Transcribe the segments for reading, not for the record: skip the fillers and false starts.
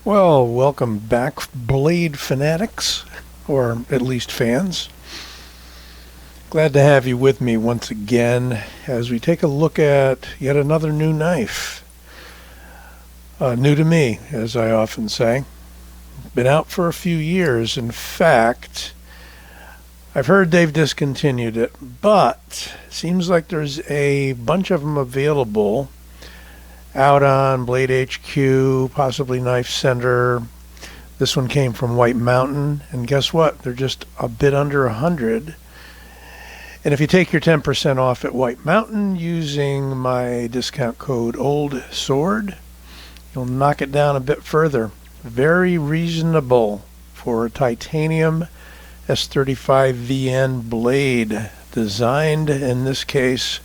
Well, welcome back, Blade fanatics, or at least fans. Glad to have you with me once again as we take a look at yet another new knife. New to me, as I often say. Been out for a few years. In fact, I've heard they've discontinued it, but seems like there's a bunch of them available out on Blade HQ, possibly Knife Center. This one came from White Mountain, and guess what? They're just a bit under 100. And if you take your 10% off at White Mountain using my discount code OLDSWORD, you'll knock it down a bit further. Very reasonable for a titanium S35VN blade, designed in this case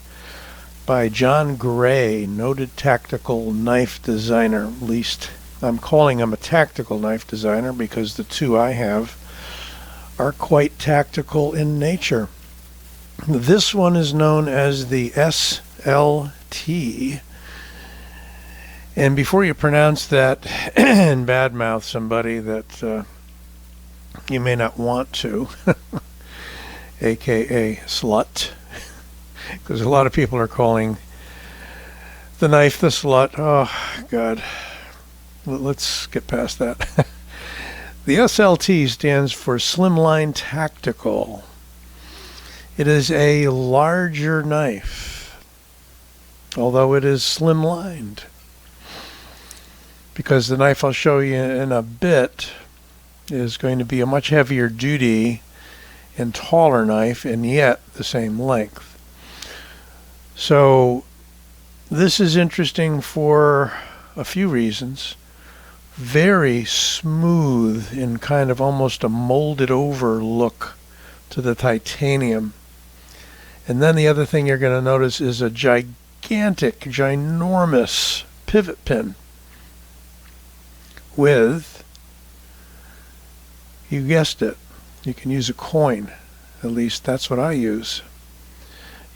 by John Gray, noted tactical knife designer. At least I'm calling him a tactical knife designer because the two I have are quite tactical in nature. This one is known as the SLT. And before you pronounce that and badmouth somebody that you may not want to, aka slut, because a lot of people are calling the knife the slut. Oh, God. Let's get past that. The SLT stands for Slimline Tactical. It is a larger knife, although it is slimlined, because the knife I'll show you in a bit is going to be a much heavier duty and taller knife, and yet the same length. So this is interesting for a few reasons. Very smooth in kind of almost a molded over look to the titanium. And then the other thing you're going to notice is a gigantic, ginormous pivot pin with, you guessed it, you can use a coin. At least that's what I use.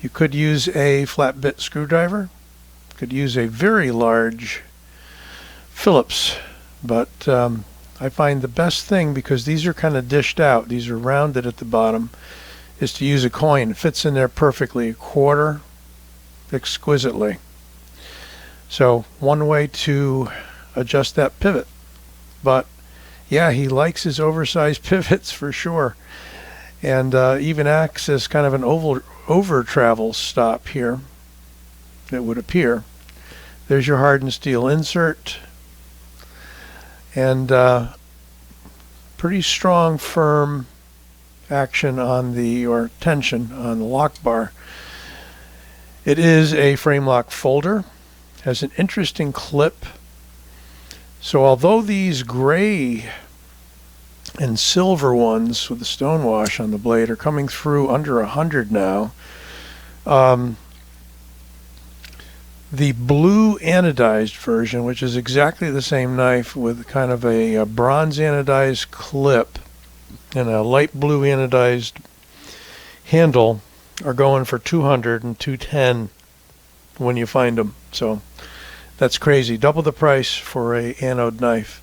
You could use a flat bit screwdriver, could use a very large Phillips, but I find the best thing, because these are kind of dished out, these are rounded at the bottom, is to use a coin. It fits in there perfectly, a quarter, exquisitely. So one way to adjust that pivot. But yeah, he likes his oversized pivots for sure, and even acts as kind of an over travel stop here, it would appear. There's your hardened steel insert, and pretty strong, firm action on the, or tension on the lock bar. It is a frame lock folder, has an interesting clip. So although these gray and silver ones with the stonewash on the blade are coming through under 100 now, the blue anodized version, which is exactly the same knife with kind of a bronze anodized clip and a light blue anodized handle, are going for 200 and 210 when you find them. So that's crazy. Double the price for a anode knife.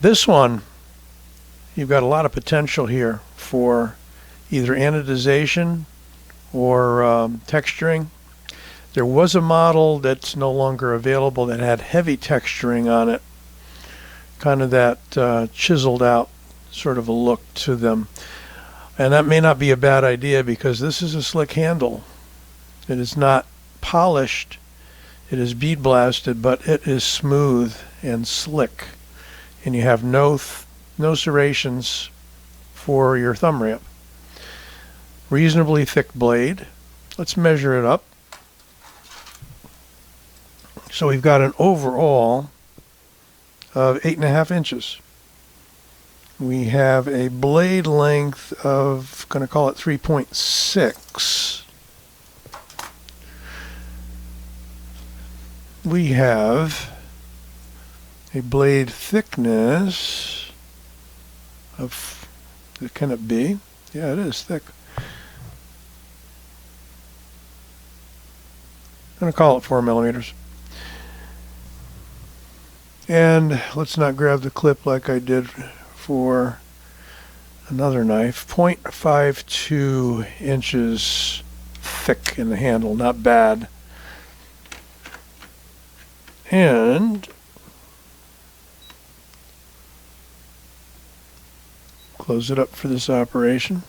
This one, you've got a lot of potential here for either anodization or texturing. There was a model that's no longer available that had heavy texturing on it, kind of that chiseled out sort of a look to them. And that may not be a bad idea, because this is a slick handle. It is not polished, it is bead blasted, but it is smooth and slick, and you have no serrations for your thumb ramp. Reasonably thick blade. Let's measure it up. So we've got an overall of 8.5 inches. We have a blade length of, going to call it 3.6. We have a blade thickness of, can it be? Yeah, it is thick. I'm going to call it 4 millimeters. And let's not grab the clip like I did for another knife. 0.52 inches thick in the handle, not bad. And close it up for this operation.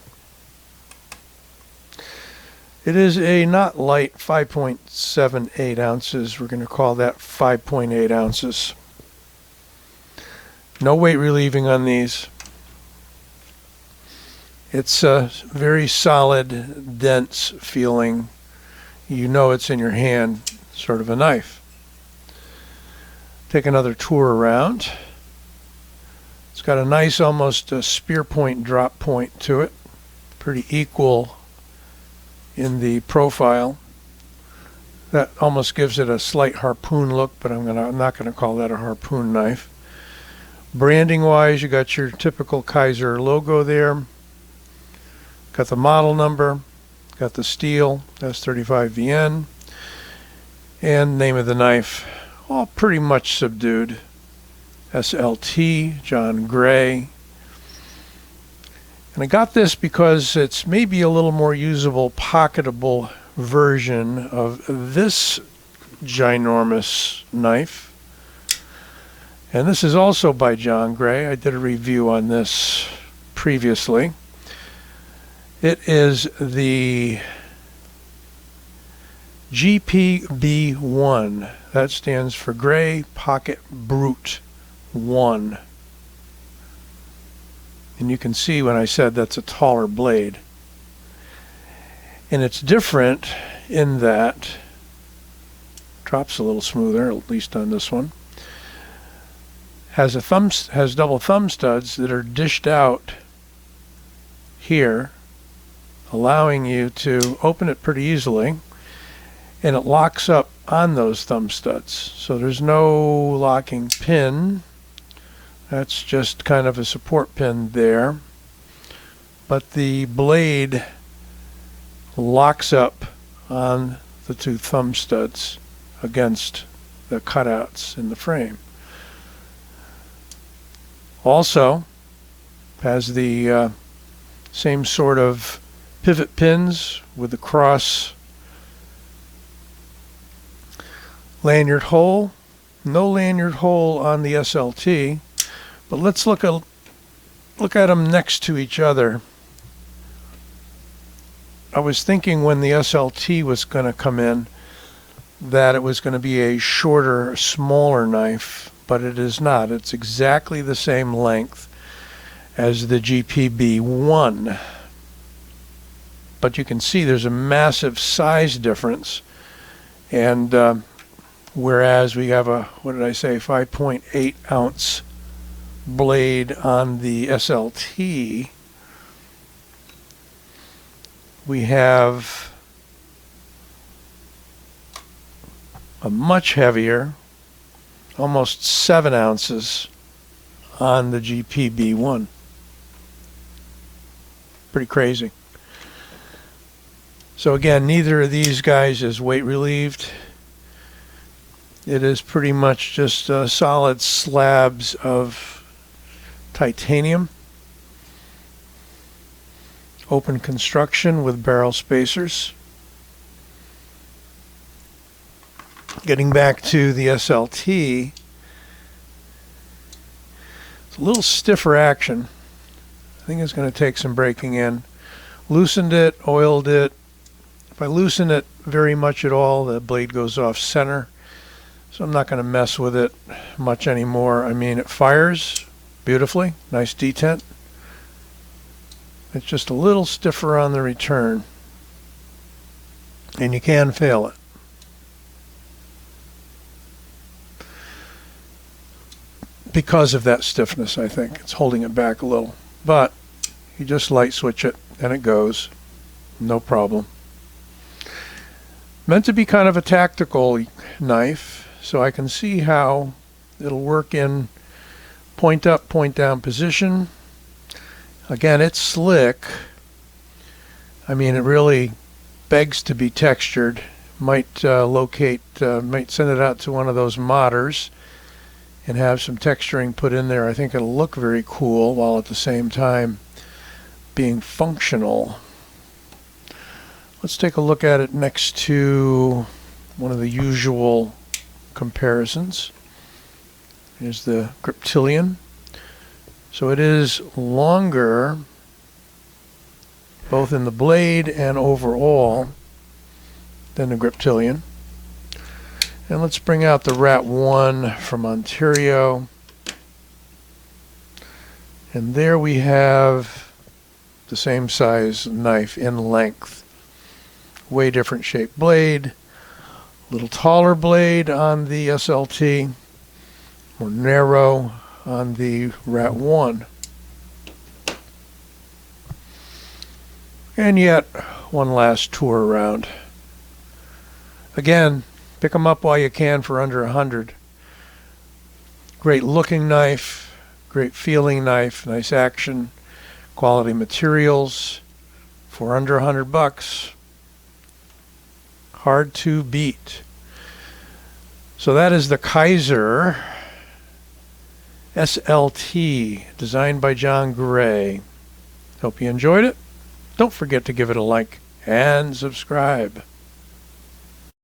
It is a not light 5.78 ounces. We're going to call that 5.8 ounces. No weight relieving on these. It's a very solid, dense feeling. You know it's in your hand, sort of a knife. Take another tour around. It's got a nice, almost a spear point drop point to it. Pretty equal in the profile. That almost gives it a slight harpoon look, but I'm not going to call that a harpoon knife. Branding wise, you got your typical Kizer logo there. Got the model number, got the steel, S35VN, and name of the knife, all pretty much subdued. SLT, John Gray. And I got this because it's maybe a little more usable, pocketable version of this ginormous knife. And this is also by John Gray. I did a review on this previously. It is the GPB1. That stands for Gray Pocket Brute 1. And you can see when I said that's a taller blade. And it's different in that drops a little smoother, at least on this one. Has double thumb studs that are dished out here, allowing you to open it pretty easily, and it locks up on those thumb studs. So there's no locking pin. That's just kind of a support pin there. But the blade locks up on the two thumb studs against the cutouts in the frame. Also has the same sort of pivot pins with the cross lanyard hole. No lanyard hole on the SLT, but let's look at them next to each other. I was thinking when the SLT was going to come in that it was going to be a shorter, smaller knife, but it is not. It's exactly the same length as the GPB1. But you can see there's a massive size difference. And whereas we have a, 5.8 ounce blade on the SLT, we have a much heavier, almost 7 ounces on the GPB1. Pretty crazy. So again, neither of these guys is weight relieved. It is pretty much just solid slabs of titanium. Open construction with barrel spacers. Getting back to the SLT, it's a little stiffer action. I think it's going to take some breaking in. Loosened it, oiled it. If I loosen it very much at all, the blade goes off center. So I'm not going to mess with it much anymore. I mean, it fires beautifully, nice detent. It's just a little stiffer on the return, and you can fail it. Because of that stiffness, I think. It's holding it back a little. But you just light switch it, and it goes. No problem. Meant to be kind of a tactical knife, so I can see how it'll work in point up, point down position. Again, it's slick. I mean, it really begs to be textured. Might might send it out to one of those modders and have some texturing put in there, I think it'll look very cool while at the same time being functional. Let's take a look at it next to one of the usual comparisons. Here's the Griptilian. So it is longer, both in the blade and overall, than the Griptilian. And let's bring out the Rat 1 from Ontario. And there we have the same size knife in length. Way different shaped blade. A little taller blade on the SLT. More narrow on the Rat 1. And yet, one last tour around. Again, pick them up while you can for under $100. Great looking knife, great feeling knife, nice action, quality materials for under $100. Hard to beat. So that is the Kizer SLT, designed by John Gray. Hope you enjoyed it. Don't forget to give it a like and subscribe.